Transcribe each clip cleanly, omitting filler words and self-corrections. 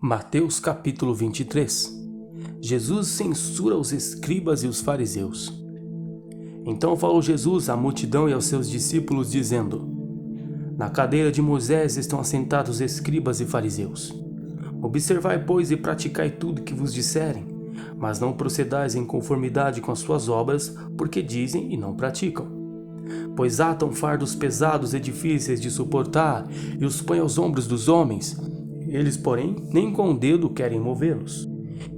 Mateus capítulo 23. Jesus censura os escribas e os fariseus. Então falou Jesus à multidão e aos seus discípulos, dizendo: Na cadeira de Moisés estão assentados os escribas e fariseus. Observai, pois, e praticai tudo que vos disserem, mas não procedais em conformidade com as suas obras, porque dizem e não praticam. Pois atam fardos pesados e difíceis de suportar e os põem aos ombros dos homens. Eles, porém, nem com o dedo querem movê-los.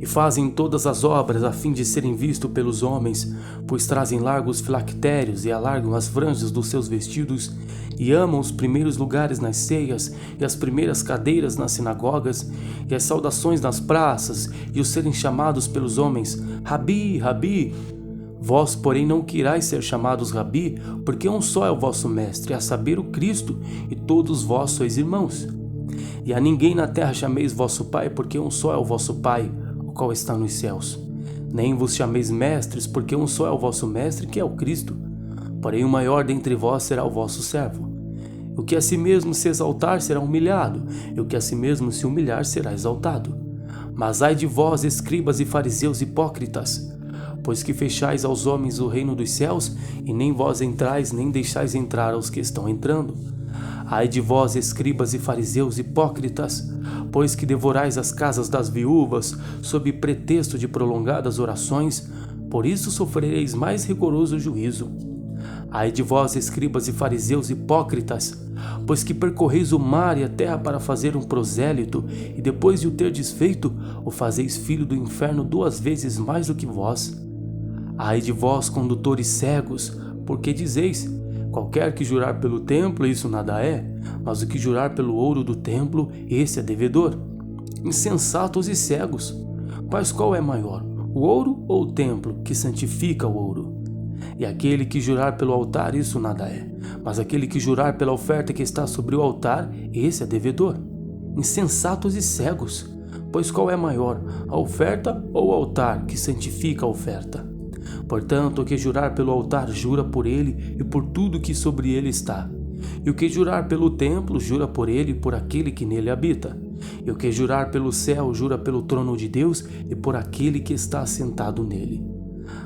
E fazem todas as obras a fim de serem vistos pelos homens, pois trazem largos filactérios e alargam as franjas dos seus vestidos, e amam os primeiros lugares nas ceias, e as primeiras cadeiras nas sinagogas, e as saudações nas praças, e os serem chamados pelos homens, Rabi, Rabi. Vós, porém, não querais ser chamados Rabi, porque um só é o vosso mestre, a saber, o Cristo, e todos vós sois irmãos. E a ninguém na terra chameis vosso Pai, porque um só é o vosso Pai, o qual está nos céus. Nem vos chameis mestres, porque um só é o vosso mestre, que é o Cristo. Porém o maior dentre vós será o vosso servo. O que a si mesmo se exaltar será humilhado, e o que a si mesmo se humilhar será exaltado. Mas ai de vós, escribas e fariseus hipócritas, pois que fechais aos homens o reino dos céus, e nem vós entrais, nem deixais entrar aos que estão entrando. Ai de vós, escribas e fariseus hipócritas, pois que devorais as casas das viúvas, sob pretexto de prolongadas orações, por isso sofrereis mais rigoroso juízo. Ai de vós, escribas e fariseus hipócritas, pois que percorreis o mar e a terra para fazer um prosélito, e depois de o terdes feito, o fazeis filho do inferno 2 vezes mais do que vós. Ai de vós, condutores cegos, porque dizeis: qualquer que jurar pelo templo, isso nada é, mas o que jurar pelo ouro do templo, esse é devedor. Insensatos e cegos, pois qual é maior, o ouro ou o templo que santifica o ouro? E aquele que jurar pelo altar, isso nada é, mas aquele que jurar pela oferta que está sobre o altar, esse é devedor. Insensatos e cegos, pois qual é maior, a oferta ou o altar que santifica a oferta? Portanto, o que jurar pelo altar, jura por ele e por tudo que sobre ele está. E o que jurar pelo templo, jura por ele e por aquele que nele habita. E o que jurar pelo céu, jura pelo trono de Deus e por aquele que está assentado nele.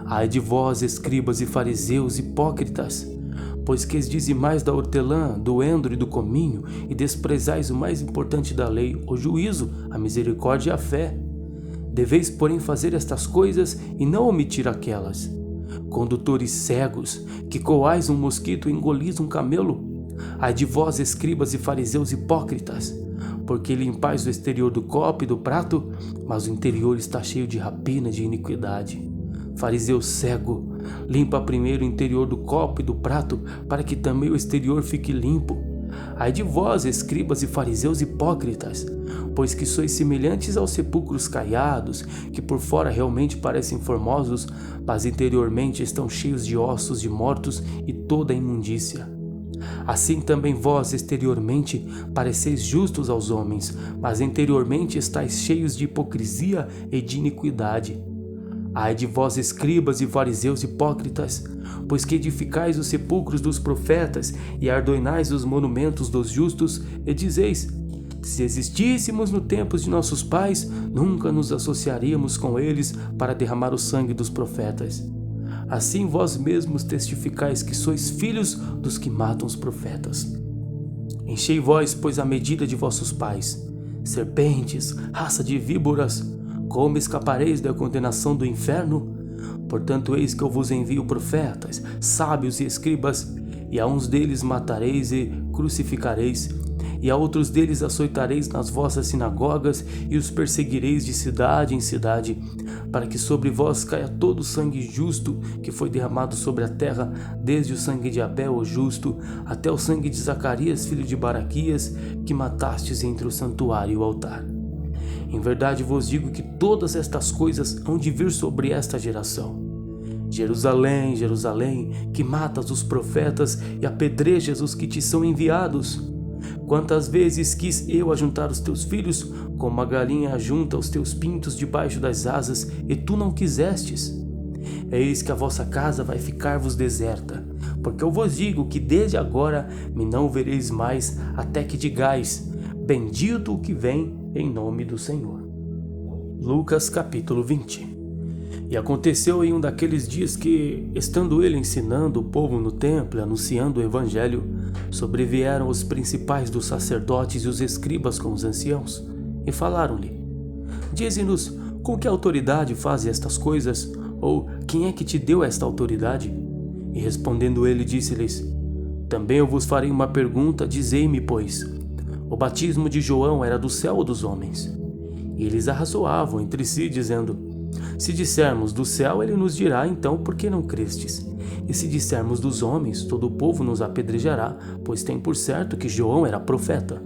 Ai de vós, escribas e fariseus hipócritas, pois que dizimais da hortelã, do endro e do cominho, e desprezais o mais importante da lei, o juízo, a misericórdia e a fé. Deveis, porém, fazer estas coisas e não omitir aquelas. Condutores cegos, que coais um mosquito e engolis um camelo. Ai de vós, escribas e fariseus hipócritas, porque limpais o exterior do copo e do prato, mas o interior está cheio de rapina e de iniquidade. Fariseu cego, limpa primeiro o interior do copo e do prato, para que também o exterior fique limpo. Ai de vós, escribas e fariseus hipócritas, pois que sois semelhantes aos sepulcros caiados, que por fora realmente parecem formosos, mas interiormente estão cheios de ossos de mortos e toda a imundícia. Assim também vós, exteriormente, pareceis justos aos homens, mas interiormente estáis cheios de hipocrisia e de iniquidade. Ai de vós, escribas e fariseus hipócritas, pois que edificais os sepulcros dos profetas e ardoinais os monumentos dos justos, e dizeis: se existíssemos no tempo de nossos pais, nunca nos associaríamos com eles para derramar o sangue dos profetas. Assim vós mesmos testificais que sois filhos dos que matam os profetas. Enchei vós, pois, a medida de vossos pais. Serpentes, raça de víboras, como escapareis da condenação do inferno? Portanto, eis que eu vos envio profetas, sábios e escribas, e a uns deles matareis e crucificareis, e a outros deles açoitareis nas vossas sinagogas, e os perseguireis de cidade em cidade, para que sobre vós caia todo o sangue justo que foi derramado sobre a terra, desde o sangue de Abel, o justo, até o sangue de Zacarias, filho de Baraquias, que matastes entre o santuário e o altar. Em verdade vos digo que todas estas coisas hão de vir sobre esta geração. Jerusalém, Jerusalém, que matas os profetas e apedrejas os que te são enviados. Quantas vezes quis eu ajuntar os teus filhos, como a galinha ajunta os teus pintos debaixo das asas, e tu não quisestes? Eis que a vossa casa vai ficar-vos deserta, porque eu vos digo que desde agora me não vereis mais, até que digais: bendito o que vem em nome do Senhor. Lucas capítulo 20. E aconteceu em um daqueles dias que, estando ele ensinando o povo no templo e anunciando o evangelho, sobrevieram os principais dos sacerdotes e os escribas com os anciãos, e falaram-lhe: Dize-nos, com que autoridade fazes estas coisas? Ou quem é que te deu esta autoridade? E respondendo ele, disse-lhes: Também eu vos farei uma pergunta, dizei-me, pois, o batismo de João era do céu ou dos homens? E eles arrazoavam entre si, dizendo: Se dissermos do céu, ele nos dirá, então, por que não crestes? E se dissermos dos homens, todo o povo nos apedrejará, pois tem por certo que João era profeta.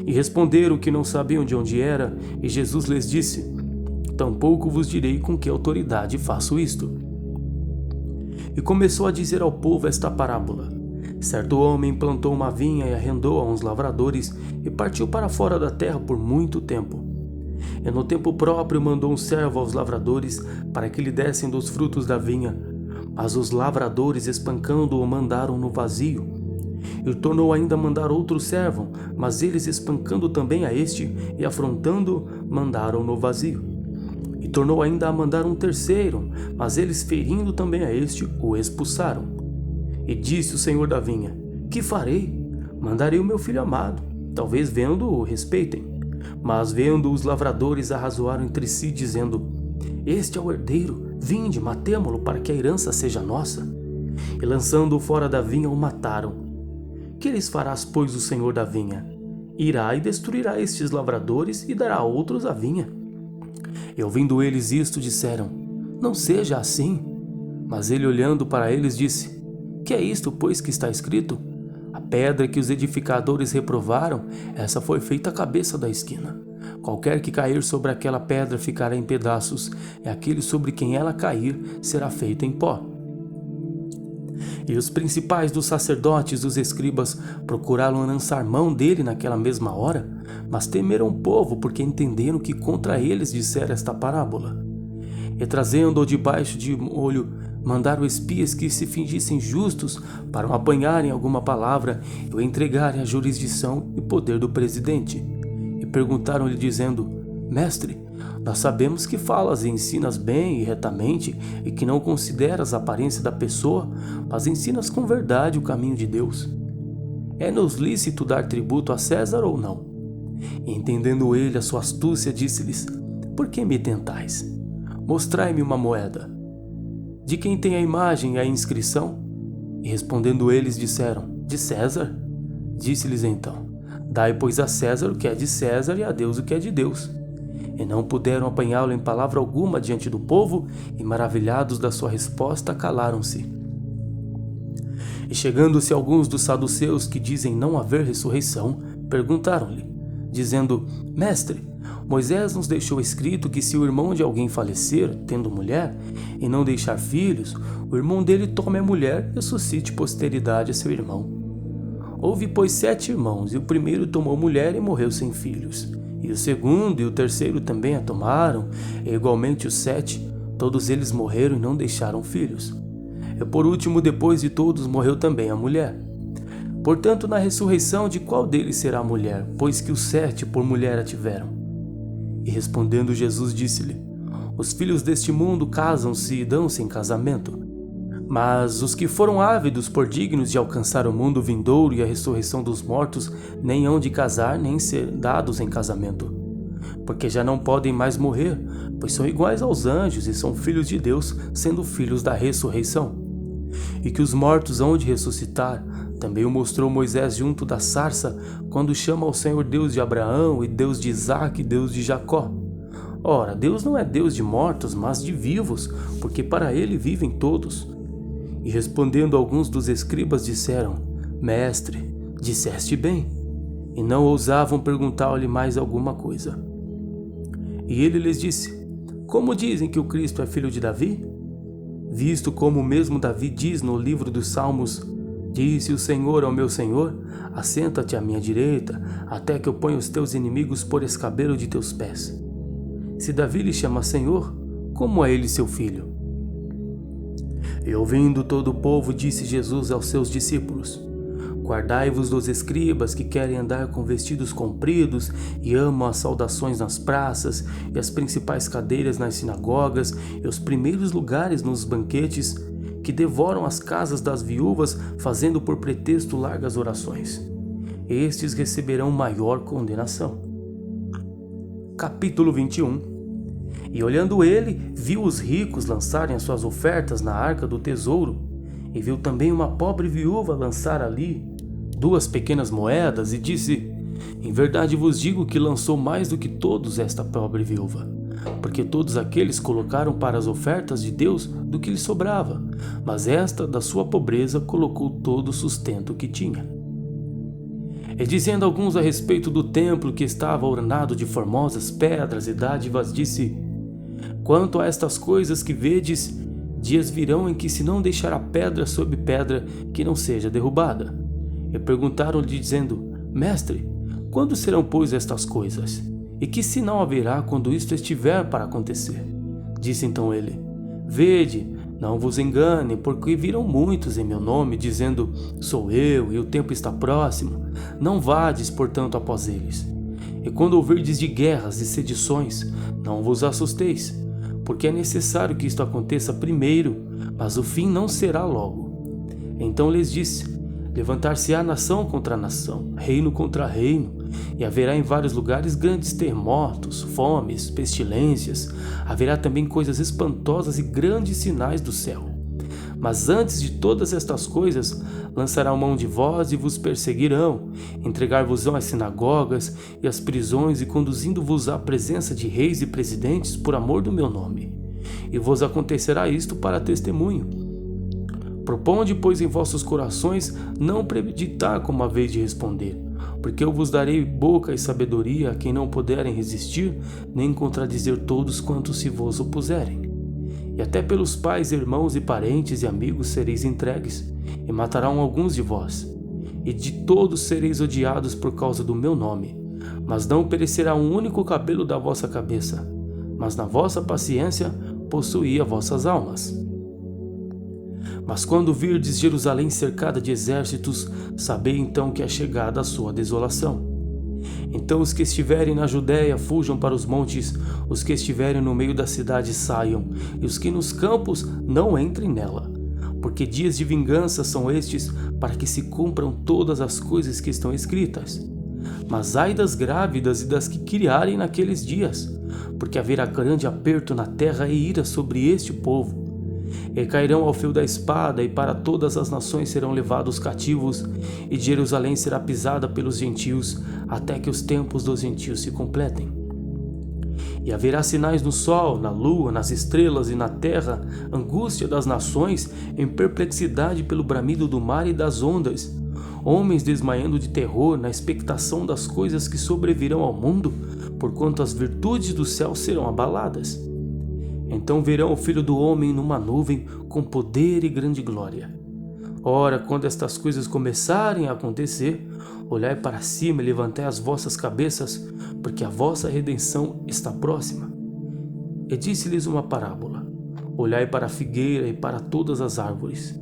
E responderam que não sabiam de onde era, e Jesus lhes disse: Tampouco vos direi com que autoridade faço isto. E começou a dizer ao povo esta parábola: Certo homem plantou uma vinha e arrendou a uns lavradores, e partiu para fora da terra por muito tempo. E no tempo próprio mandou um servo aos lavradores para que lhe dessem dos frutos da vinha. Mas os lavradores, espancando-o, mandaram-no vazio. E tornou ainda a mandar outro servo, mas eles, espancando também a este e afrontando-o, mandaram-no vazio. E tornou ainda a mandar um terceiro, mas eles, ferindo também a este, o expulsaram. E disse o senhor da vinha: Que farei? Mandarei o meu filho amado, talvez vendo-o o respeitem. Mas vendo os lavradores, arrazoaram entre si, dizendo: Este é o herdeiro, vinde, matemo-lo para que a herança seja nossa. E lançando-o fora da vinha, o mataram. Que lhes farás, pois, o senhor da vinha? Irá e destruirá estes lavradores e dará a outros a vinha. E ouvindo eles isto, disseram: Não seja assim. Mas ele, olhando para eles, disse: Que é isto, pois, que está escrito? A pedra que os edificadores reprovaram, essa foi feita a cabeça da esquina. Qualquer que cair sobre aquela pedra ficará em pedaços, e aquele sobre quem ela cair será feito em pó. E os principais dos sacerdotes e dos escribas procuraram lançar mão dele naquela mesma hora, mas temeram o povo, porque entenderam que contra eles dissera esta parábola. E trazendo-o debaixo de olho, mandaram espias que se fingissem justos para o apanharem alguma palavra e o entregarem à jurisdição e poder do presidente. E perguntaram-lhe dizendo: Mestre, nós sabemos que falas e ensinas bem e retamente e que não consideras a aparência da pessoa, mas ensinas com verdade o caminho de Deus. É-nos lícito dar tributo a César ou não? E entendendo ele a sua astúcia, disse-lhes: Por que me tentais? Mostrai-me uma moeda. De quem tem a imagem e a inscrição? E respondendo eles, disseram: De César. Disse-lhes então: Dai, pois, a César o que é de César e a Deus o que é de Deus. E não puderam apanhá-lo em palavra alguma diante do povo, e maravilhados da sua resposta, calaram-se. E chegando-se alguns dos saduceus que dizem não haver ressurreição, perguntaram-lhe, dizendo: Mestre, Moisés nos deixou escrito que se o irmão de alguém falecer, tendo mulher, e não deixar filhos, o irmão dele tome a mulher e suscite posteridade a seu irmão. Houve, pois, 7 irmãos, e o primeiro tomou mulher e morreu sem filhos. E o segundo e o terceiro também a tomaram, e igualmente os 7, todos eles morreram e não deixaram filhos. E por último, depois de todos, morreu também a mulher. Portanto, na ressurreição, de qual deles será a mulher, pois que os 7 por mulher a tiveram? E respondendo Jesus, disse-lhe: Os filhos deste mundo casam-se e dão-se em casamento. Mas os que foram ávidos por dignos de alcançar o mundo vindouro e a ressurreição dos mortos, nem hão de casar nem ser dados em casamento. Porque já não podem mais morrer, pois são iguais aos anjos e são filhos de Deus, sendo filhos da ressurreição. E que os mortos hão de ressuscitar, também o mostrou Moisés junto da sarça, quando chama ao Senhor Deus de Abraão, e Deus de Isaque, e Deus de Jacó. Ora, Deus não é Deus de mortos, mas de vivos, porque para ele vivem todos. E respondendo alguns dos escribas, disseram: Mestre, disseste bem. E não ousavam perguntar-lhe mais alguma coisa. E ele lhes disse: Como dizem que o Cristo é filho de Davi? Visto como mesmo Davi diz no livro dos Salmos: Disse o Senhor ao meu Senhor: Assenta-te à minha direita, até que eu ponha os teus inimigos por escabelo de teus pés. Se Davi lhe chama Senhor, como é ele seu filho? E ouvindo todo o povo, disse Jesus aos seus discípulos: Guardai-vos dos escribas que querem andar com vestidos compridos e amam as saudações nas praças e as principais cadeiras nas sinagogas e os primeiros lugares nos banquetes, que devoram as casas das viúvas, fazendo por pretexto largas orações. Estes receberão maior condenação. Capítulo 21. E olhando ele, viu os ricos lançarem as suas ofertas na arca do tesouro, e viu também uma pobre viúva lançar ali 2 pequenas moedas, e disse: Em verdade vos digo que lançou mais do que todos esta pobre viúva, porque todos aqueles colocaram para as ofertas de Deus do que lhe sobrava, mas esta, da sua pobreza, colocou todo o sustento que tinha. E dizendo alguns a respeito do templo que estava ornado de formosas pedras e dádivas, disse: Quanto a estas coisas que vedes, dias virão em que se não deixará pedra sobre pedra que não seja derrubada. E perguntaram-lhe, dizendo: Mestre, quando serão, pois, estas coisas? E que sinal haverá quando isto estiver para acontecer? Disse então ele: Vede, não vos engane, porque virão muitos em meu nome, dizendo: Sou eu, e o tempo está próximo. Não vades, portanto, após eles. E quando ouvirdes de guerras e sedições, não vos assusteis, porque é necessário que isto aconteça primeiro, mas o fim não será logo. Então lhes disse: Levantar-se-á nação contra nação, reino contra reino, e haverá em vários lugares grandes terremotos, fomes, pestilências. Haverá também coisas espantosas e grandes sinais do céu. Mas antes de todas estas coisas, lançarão mão de vós e vos perseguirão, entregar-vos-ão às sinagogas e às prisões, e conduzindo-vos à presença de reis e presidentes por amor do meu nome. E vos acontecerá isto para testemunho. Proponde, pois, em vossos corações não premeditar como haveis de responder, porque eu vos darei boca e sabedoria a quem não puderem resistir, nem contradizer todos quantos se vos opuserem. E até pelos pais, irmãos e parentes e amigos sereis entregues, e matarão alguns de vós. E de todos sereis odiados por causa do meu nome, mas não perecerá um único cabelo da vossa cabeça, mas na vossa paciência possuí as vossas almas. Mas quando virdes Jerusalém cercada de exércitos, sabei então que é chegada a sua desolação. Então os que estiverem na Judéia fujam para os montes, os que estiverem no meio da cidade saiam, e os que nos campos não entrem nela. Porque dias de vingança são estes, para que se cumpram todas as coisas que estão escritas. Mas ai das grávidas e das que criarem naqueles dias, porque haverá grande aperto na terra e ira sobre este povo. E cairão ao fio da espada, e para todas as nações serão levados cativos, e Jerusalém será pisada pelos gentios, até que os tempos dos gentios se completem. E haverá sinais no sol, na lua, nas estrelas e na terra, angústia das nações, em perplexidade pelo bramido do mar e das ondas, homens desmaiando de terror na expectação das coisas que sobrevirão ao mundo, porquanto as virtudes do céu serão abaladas. Então verão o Filho do Homem numa nuvem com poder e grande glória. Ora, quando estas coisas começarem a acontecer, olhai para cima e levantai as vossas cabeças, porque a vossa redenção está próxima. E disse-lhes uma parábola: Olhai para a figueira e para todas as árvores.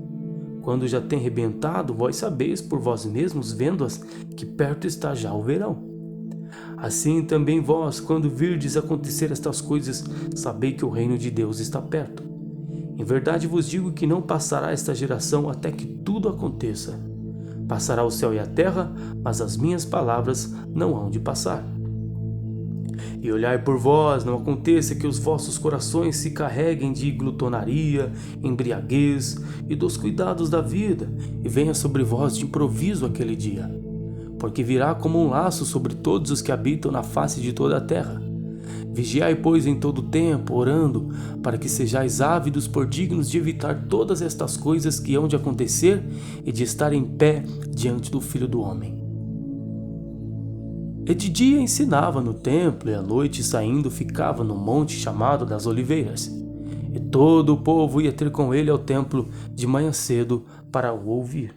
Quando já tem rebentado, vós sabeis por vós mesmos, vendo-as, que perto está já o verão. Assim também vós, quando virdes acontecer estas coisas, sabei que o reino de Deus está perto. Em verdade vos digo que não passará esta geração até que tudo aconteça. Passará o céu e a terra, mas as minhas palavras não hão de passar. E olhai por vós, não aconteça que os vossos corações se carreguem de glutonaria, embriaguez e dos cuidados da vida, e venha sobre vós de improviso aquele dia. Porque virá como um laço sobre todos os que habitam na face de toda a terra. Vigiai, pois, em todo o tempo, orando, para que sejais ávidos por dignos de evitar todas estas coisas que hão de acontecer e de estar em pé diante do Filho do Homem. E de dia ensinava no templo, e à noite, saindo, ficava no monte chamado das Oliveiras. E todo o povo ia ter com ele ao templo de manhã cedo para o ouvir.